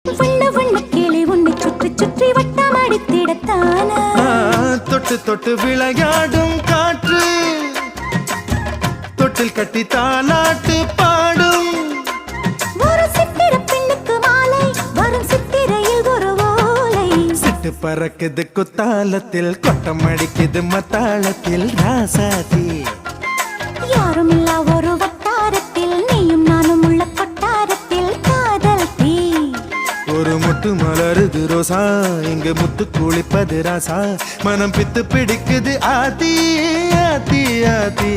வண்ண வண்ண கிளி உன்னை சுற்றி சுற்றி வட்டம் அடித்திடத்தானா தொட்டு தொட்டு விளையாடும் காற்று தொட்டில் கட்டி தாலாட்டு பாடும் ஒரு சித்திர பெண்ணுக்கு மாலை வரும் சித்திரையில் ஒரு ஓலை சிட்டு பறக்குது குத்தாலத்தில் கொட்டம் அடிக்குது மத்தாளத்தில் ராசாதி யாரும் இல்லா ஒரு வட்டாரத்தில் நீயும் நானும் உள்ள கொட்டாரத்தில் காதல் தீ ஒரு முட்டு மலருது ரோசா இங்க முத்து குளிப்பது ராசா மனம் பித்து பிடிக்குது ஆதி ஆதி ஆதி